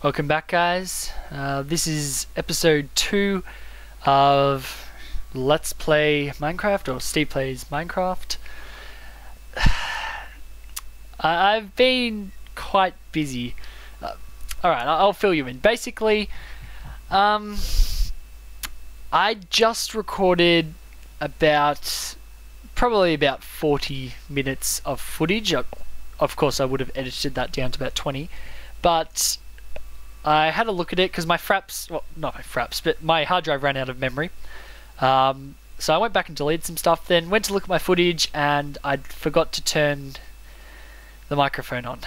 Welcome back, guys. This is episode 2 of Let's Play Minecraft, or Steve Plays Minecraft. I've been quite busy. Alright, I'll fill you in. Basically, I just recorded probably about 40 minutes of footage. Of course, I would have edited that down to about 20, but I had a look at it because my fraps, well, not my fraps, but my hard drive ran out of memory. So I went back and deleted some stuff, then went to look at my footage and I forgot to turn the microphone on.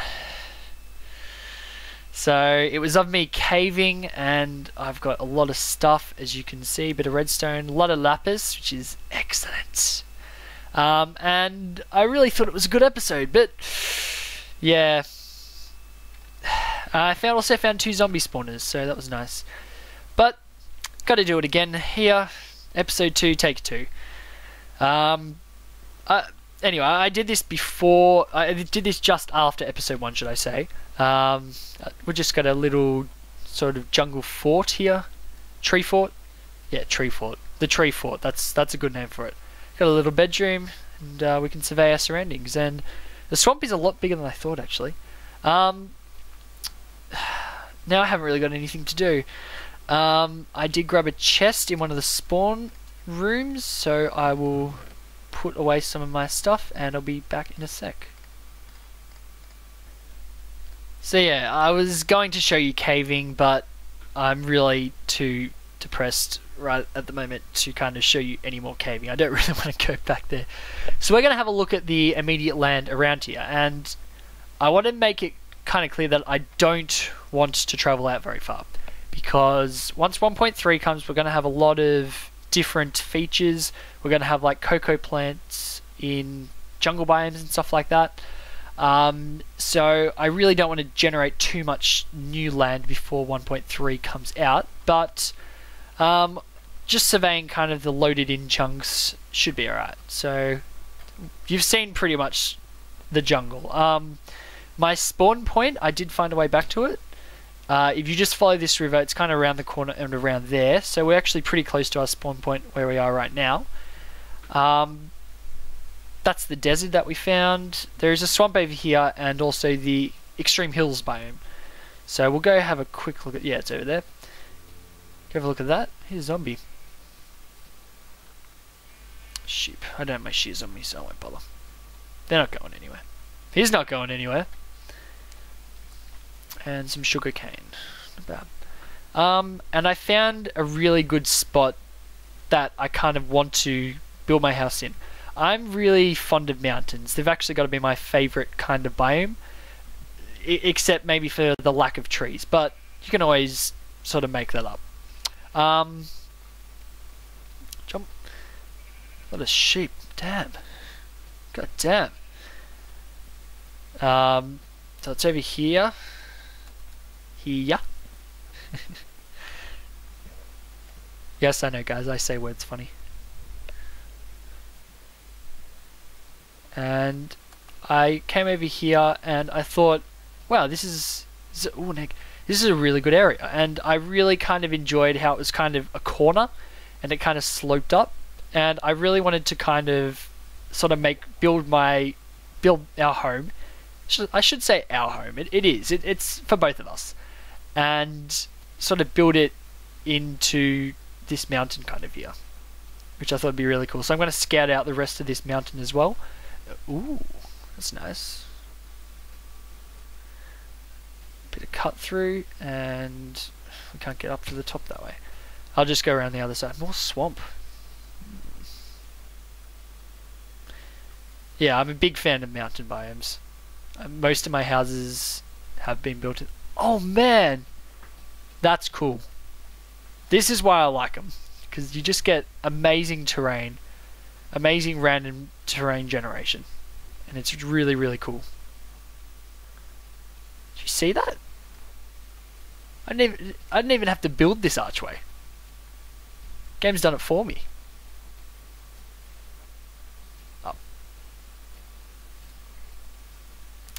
So it was of me caving, and I've got a lot of stuff, as you can see, a bit of redstone, a lot of lapis, which is excellent. And I really thought it was a good episode, but yeah. I also found 2 zombie spawners, so that was nice. But, gotta do it again here. Episode 2, take 2. Anyway, I did this before, I did this just after episode 1, should I say. We just got a little sort of jungle fort here. Tree fort? Yeah, tree fort. The tree fort, that's a good name for it. Got a little bedroom, and we can survey our surroundings. And the swamp is a lot bigger than I thought, actually. Now I haven't really got anything to do. I did grab a chest in one of the spawn rooms, so I will put away some of my stuff and I'll be back in a sec. So yeah, I was going to show you caving, but I'm really too depressed right at the moment to kind of show you any more caving. I don't really want to go back there. So we're going to have a look at the immediate land around here, and I want to make it kind of clear that I don't want to travel out very far, because once 1.3 comes, we're going to have a lot of different features. We're going to have like cocoa plants in jungle biomes and stuff like that. So I really don't want to generate too much new land before 1.3 comes out, but just surveying kind of the loaded in chunks should be alright. So you've seen pretty much the jungle. My spawn point, I did find a way back to it. If you just follow this river, it's kind of around the corner and around there. So we're actually pretty close to our spawn point where we are right now. That's the desert that we found. There is a swamp over here and also the extreme hills biome. So we'll go have a quick look at... Yeah, it's over there. Go have a look at that. Here's a zombie. Sheep. I don't have my shears on me, so I won't bother. They're not going anywhere. He's not going anywhere. And some sugar cane. Not bad. And I found a really good spot that I kind of want to build my house in. I'm really fond of mountains. They've actually got to be my favourite kind of biome, except maybe for the lack of trees, but you can always sort of make that up. Jump. What a sheep. Damn. God damn. So it's over here. Here. Yes, I know, guys. I say words funny. And I came over here and I thought, wow, this is a really good area. And I really kind of enjoyed how it was kind of a corner and it kind of sloped up. And I really wanted to kind of sort of build our home. I should say our home. It is. It's for both of us. And sort of build it into this mountain kind of here, which I thought would be really cool. So I'm going to scout out the rest of this mountain as well. Ooh, that's nice. Bit of cut through, and we can't get up to the top that way. I'll just go around the other side. More swamp. Yeah, I'm a big fan of mountain biomes. Most of my houses have been built in... Oh man! That's cool. This is why I like them. Because you just get amazing terrain. Amazing random terrain generation. And it's really, really cool. Did you see that? I didn't even have to build this archway. Game's done it for me. Up.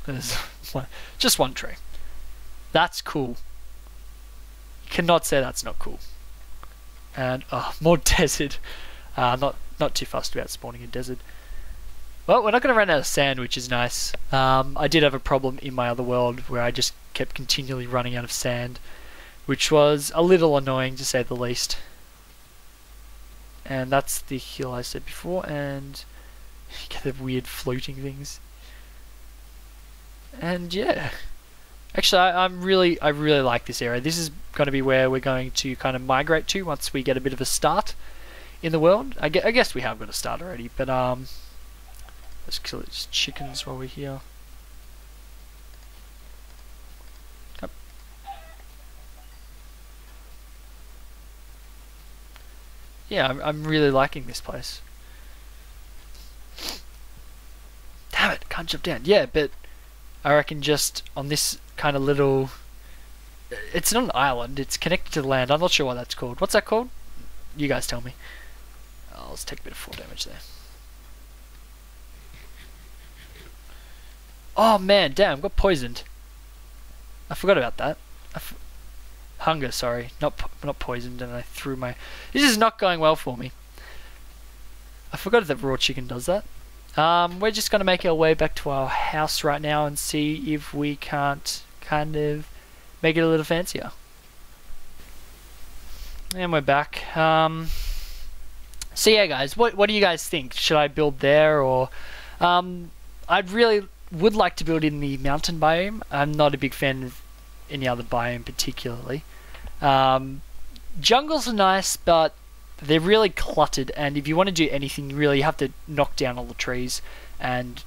There's just one tree. That's cool. cannot say that's not cool. And more desert. Not too fussed about spawning in desert. Well, we're not going to run out of sand, which is nice. I did have a problem in my other world where I just kept continually running out of sand, which was a little annoying to say the least. And that's the hill I said before, and you get the weird floating things. And yeah, actually I really like this area. This is going to be where we're going to kind of migrate to once we get a bit of a start in the world. I guess we have got a start already, but let's kill these chickens while we're here. Yep. Yeah, I'm really liking this place. Damn it, can't jump down. Yeah, but I reckon just on this kind of little... It's not an island, it's connected to the land. I'm not sure what that's called. What's that called? You guys tell me. Let's take a bit of fall damage there. Oh man, damn, got poisoned. I forgot about that. Hunger, sorry. Not poisoned, and I threw my... This is not going well for me. I forgot that raw chicken does that. We're just going to make our way back to our house right now and see if we can't kind of make it a little fancier. And we're back. So yeah, guys, what do you guys think? Should I build there, or... I'd really would like to build in the mountain biome. I'm not a big fan of any other biome particularly. Jungles are nice, but they're really cluttered, and if you want to do anything, really, you have to knock down all the trees, and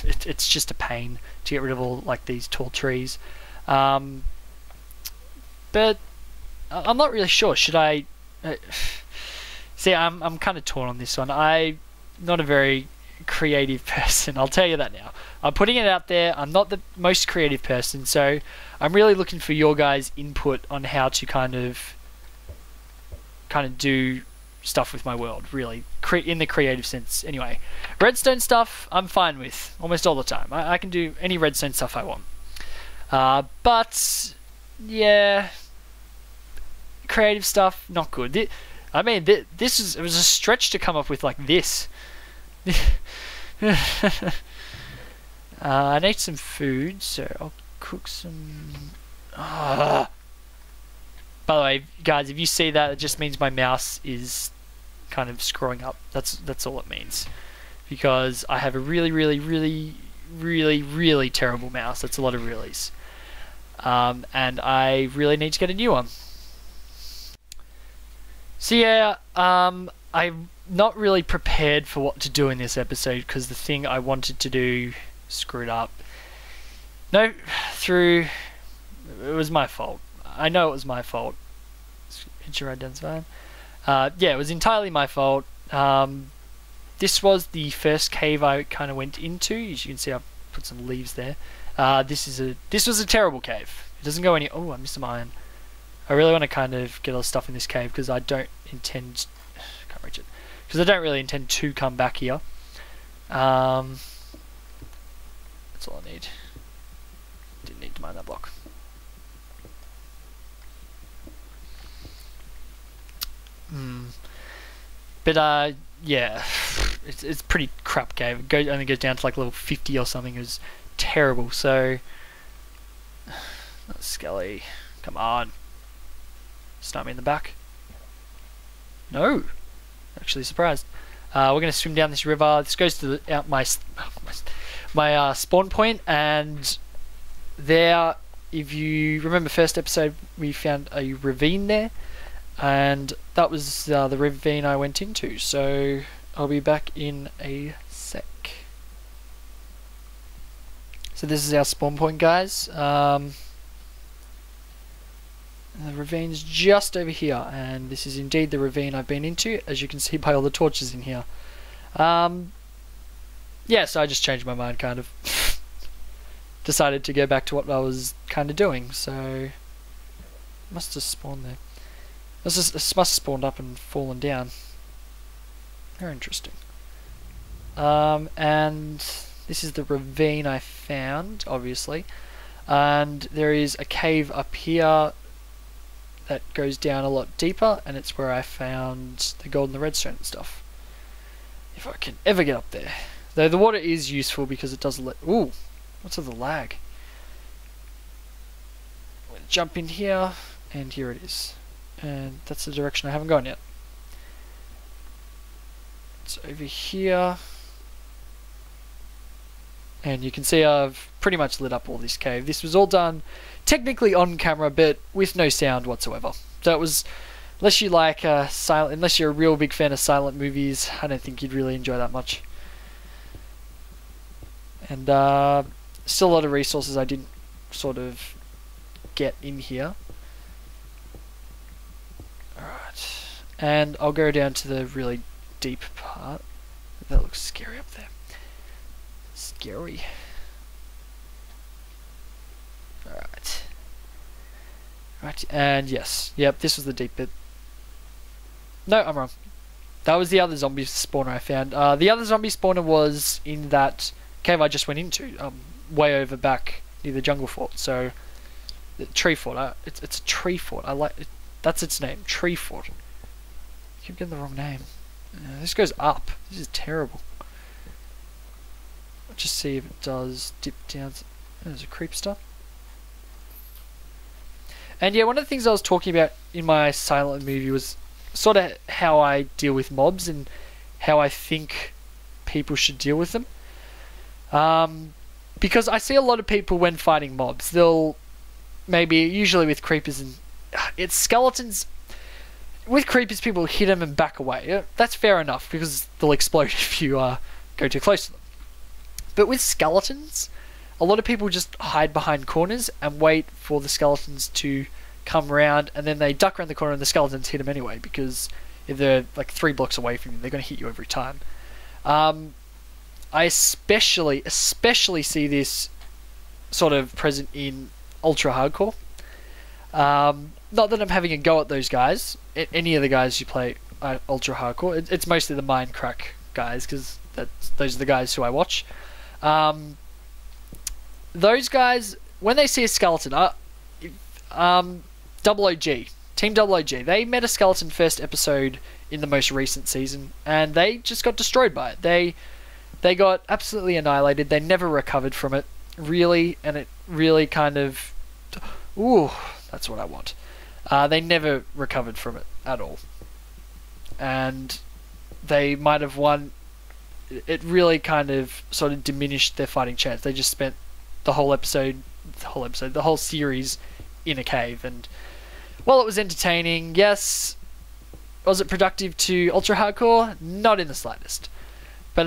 it's just a pain to get rid of all like these tall trees. But I'm not really sure. Should I... See, I'm kind of torn on this one. I'm not a very creative person, I'll tell you that now. I'm putting it out there. I'm not the most creative person, so I'm really looking for your guys' input on how to kind of do stuff with my world, really, in the creative sense. Anyway, redstone stuff I'm fine with almost all the time. I can do any redstone stuff I want. But yeah, creative stuff not good. I mean, it was a stretch to come up with like this. I need some food, so I'll cook some... By the way, guys, if you see that, it just means my mouse is kind of screwing up. That's all it means. Because I have a really terrible mouse. That's a lot of reallys. And I really need to get a new one. So yeah, I'm not really prepared for what to do in this episode because the thing I wanted to do screwed up. No, it was my fault. I know it was my fault. Hit you right down the spine. Yeah, it was entirely my fault. This was the first cave I kind of went into. As you can see, I've put some leaves there. This was a terrible cave. It doesn't go any... Oh, I missed some iron. I really want to kind of get all the stuff in this cave because I don't intend... Can't reach it. Because I don't really intend to come back here. That's all I need. Didn't need to mine that block. But yeah, it's pretty crap cave. It only goes down to like level 50 or something. It was terrible. So, Skelly, come on. Start me in the back. No, actually surprised. We're gonna swim down this river. This goes to my spawn point, and there, if you remember first episode, we found a ravine there, and that was the ravine I went into. So I'll be back in a sec. So this is our spawn point, guys. The ravine's just over here, and this is indeed the ravine I've been into, as you can see by all the torches in here. Yeah, so I just changed my mind, kind of. Decided to go back to what I was kind of doing, so... Must have spawned there. This must have spawned up and fallen down. Very interesting. And this is the ravine I found, obviously. And there is a cave up here that goes down a lot deeper, and it's where I found the gold and the redstone and stuff. If I can ever get up there. Though the water is useful because it does let... Ooh, what's with the lag? I'm going to jump in here, and here it is. And that's the direction I haven't gone yet. It's over here. And you can see I've pretty much lit up all this cave. This was all done technically on camera, but with no sound whatsoever. So it was, unless you like unless you're a real big fan of silent movies, I don't think you'd really enjoy that much. And still a lot of resources I didn't sort of get in here. Alright. And I'll go down to the really deep part. That looks scary up there. Scary. Alright. Right, and yes. Yep, this was the deep bit. No, I'm wrong. That was the other zombie spawner I found. The other zombie spawner was in that cave I just went into. Way over back near the jungle fort. So, the tree fort. It's a tree fort. I like it. That's its name. Tree fort. I keep getting the wrong name. This goes up. This is terrible. Let's just see if it does dip down. There's a creepster. And yeah, one of the things I was talking about in my silent movie was sort of how I deal with mobs and how I think people should deal with them. Because I see a lot of people when fighting mobs, they'll usually with creepers and it's skeletons. With creepers, people hit them and back away. That's fair enough because they'll explode if you go too close to them. But with skeletons, a lot of people just hide behind corners and wait for the skeletons to come around, and then they duck around the corner and the skeletons hit them anyway, because if they're like 3 blocks away from you, they're going to hit you every time. I especially see this sort of present in ultra hardcore. Not that I'm having a go at those guys, any of the guys who play ultra hardcore. It's mostly the Minecraft guys, because those are the guys who I watch. Those guys, when they see a skeleton, Double OG, Team Double OG, they met a skeleton first episode in the most recent season, and they just got destroyed by it. They got absolutely annihilated. They never recovered from it, really, and it really kind of... Ooh, that's what I want. They never recovered from it at all. And they might have won... It really kind of sort of diminished their fighting chance. They just spent the whole series in a cave, and while it was entertaining, yes, was it productive to ultra hardcore? Not in the slightest. But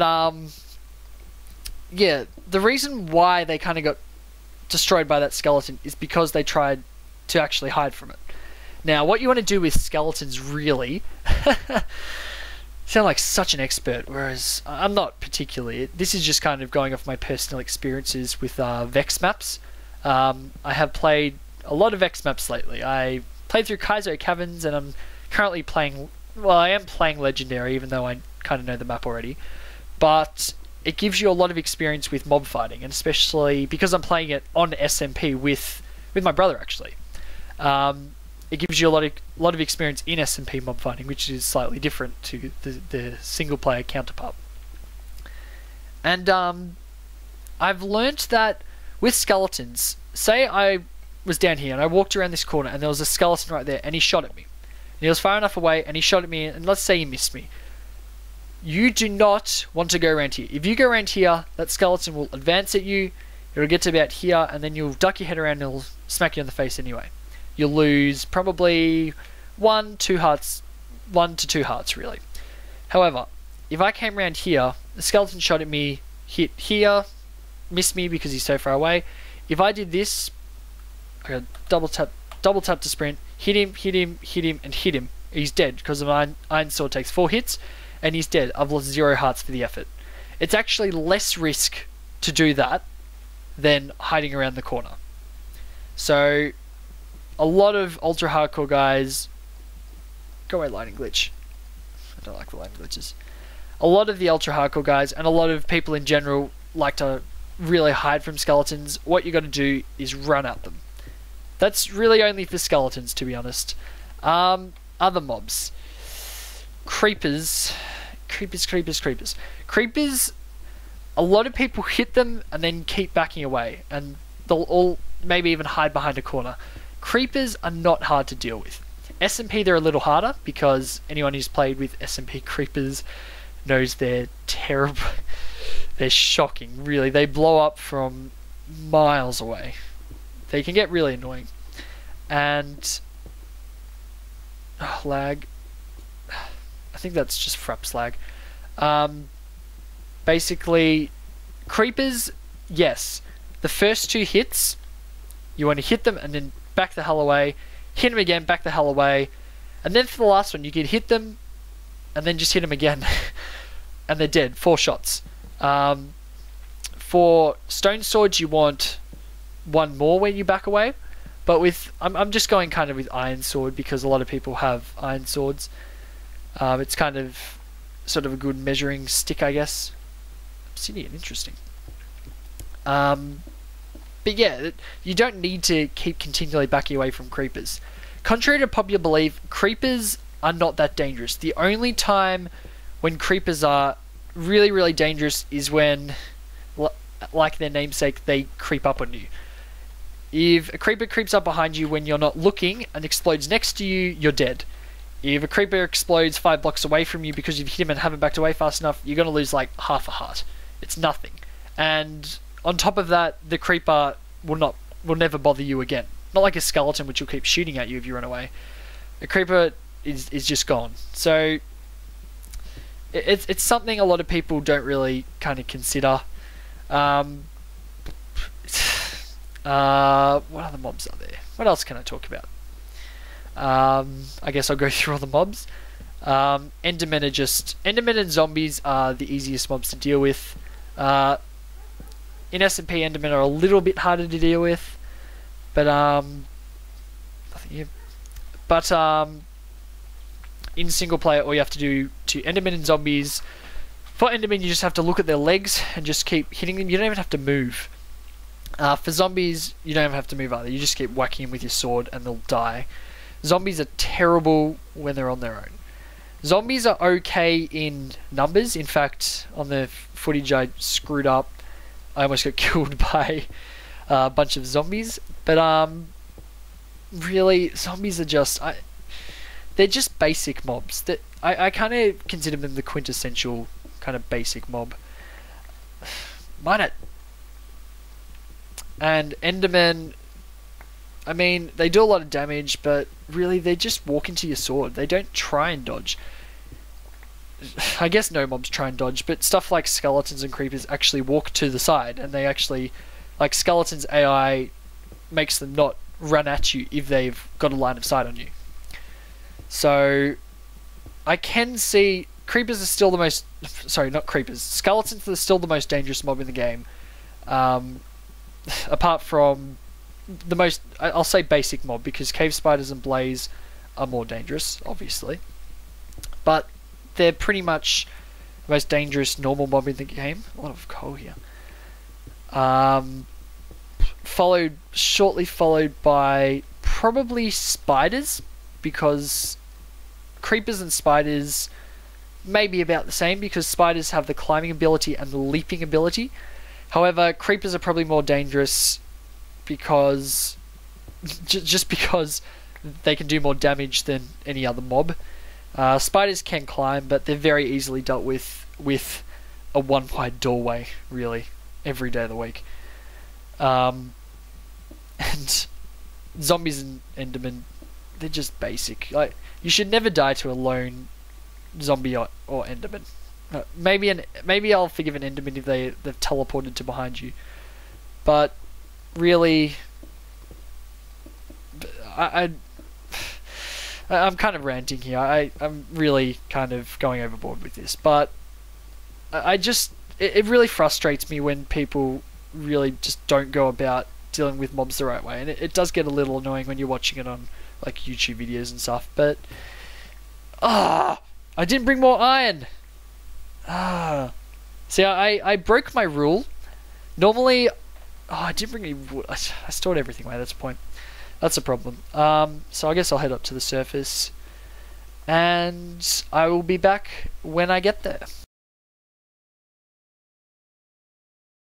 yeah, the reason why they kind of got destroyed by that skeleton is because they tried to actually hide from it. Now, what you want to do with skeletons, really, sound like such an expert, whereas I'm not particularly. This is just kind of going off my personal experiences with Vex maps. I have played a lot of Vex maps lately. I played through Kaizo Caverns, and I'm currently playing... Well, I am playing Legendary, even though I kind of know the map already. But it gives you a lot of experience with mob fighting, and especially because I'm playing it on SMP with my brother, actually. It gives you a lot of experience in SMP mob fighting, which is slightly different to the single player counterpart. And I've learnt that with skeletons, say I was down here and I walked around this corner and there was a skeleton right there and he shot at me. And he was far enough away and he shot at me, and let's say he missed me. You do not want to go around here. If you go around here, that skeleton will advance at you, it'll get to about here, and then you'll duck your head around and it'll smack you in the face anyway. You'll lose probably 1 to 2 hearts, really. However, if I came around here, the skeleton shot at me, hit here, missed me because he's so far away. If I did this, I got double tap to sprint, hit him, and hit him. He's dead because the Iron Sword takes 4 hits, and he's dead. I've lost 0 hearts for the effort. It's actually less risk to do that than hiding around the corner. So a lot of ultra hardcore guys... Go away, lightning glitch. I don't like the lightning glitches. A lot of the ultra hardcore guys, and a lot of people in general, like to really hide from skeletons. What you got to do is run at them. That's really only for skeletons, to be honest. Other mobs. Creepers. Creepers, a lot of people hit them and then keep backing away, and they'll all maybe even hide behind a corner. Creepers are not hard to deal with. SMP, they're a little harder, because anyone who's played with SMP creepers knows they're terrible. They're shocking, really. They blow up from miles away. They can get really annoying. And lag. I think that's just fraps lag. Basically, creepers, yes. The first two hits, you want to hit them and then back the hell away. Hit them again, back the hell away. And then for the last one, you can hit them and then just hit them again. And they're dead. 4 shots. For stone swords, you want one more when you back away. But with I'm just going kind of with iron sword, because a lot of people have iron swords. It's kind of sort of a good measuring stick, I guess. Obsidian, interesting. But yeah, you don't need to keep continually backing away from creepers. Contrary to popular belief, creepers are not that dangerous. The only time when creepers are really, really dangerous is when, like their namesake, they creep up on you. If a creeper creeps up behind you when you're not looking and explodes next to you, you're dead. If a creeper explodes 5 blocks away from you because you've hit him and haven't backed away fast enough, you're going to lose like half a heart. It's nothing. And on top of that, the creeper will never bother you again. Not like a skeleton, which will keep shooting at you if you run away. A creeper is just gone. So it's something a lot of people don't really kind of consider. What other mobs are there? What else can I talk about? I guess I'll go through all the mobs. Endermen and zombies are the easiest mobs to deal with. In SMP, Endermen are a little bit harder to deal with, but in single player, all you have to do to Endermen and zombies, for Endermen, you just have to look at their legs and just keep hitting them. You don't even have to move. For zombies, you don't even have to move either. You just keep whacking them with your sword and they'll die. Zombies are terrible when they're on their own. Zombies are okay in numbers. In fact, on the footage I screwed up, I almost got killed by a bunch of zombies. But really, zombies are just... they're just basic mobs. I kind of consider them the quintessential kind of basic mob. Mine it. And Endermen, I mean, they do a lot of damage, but really they just walk into your sword. They don't try and dodge. I guess no mobs try and dodge, but stuff like skeletons and creepers actually walk to the side, and they actually, like skeletons AI makes them not run at you if they've got a line of sight on you. So I can see creepers are still the most, sorry, not creepers, skeletons are still the most dangerous mob in the game. Apart from the most, I'll say basic mob, because cave spiders and blaze are more dangerous, obviously. But they're pretty much the most dangerous normal mob in the game. A lot of coal here. Shortly followed by probably spiders, because creepers and spiders may be about the same, because spiders have the climbing ability and the leaping ability. However, creepers are probably more dangerous because just because they can do more damage than any other mob. Spiders can climb, but they're very easily dealt with a one-wide doorway, really, every day of the week. And zombies and Endermen, they're just basic. Like, you should never die to a lone zombie or Enderman. Maybe I'll forgive an Enderman if they've teleported to behind you, but really, I'm kind of ranting here. I'm really kind of going overboard with this, but it really frustrates me when people really just don't go about dealing with mobs the right way, and it does get a little annoying when you're watching it on like YouTube videos and stuff. But I didn't bring more iron. See, I broke my rule. Normally, I didn't bring any wood. I stored everything away, that's the point. That's a problem. So I guess I'll head up to the surface, and I will be back when I get there.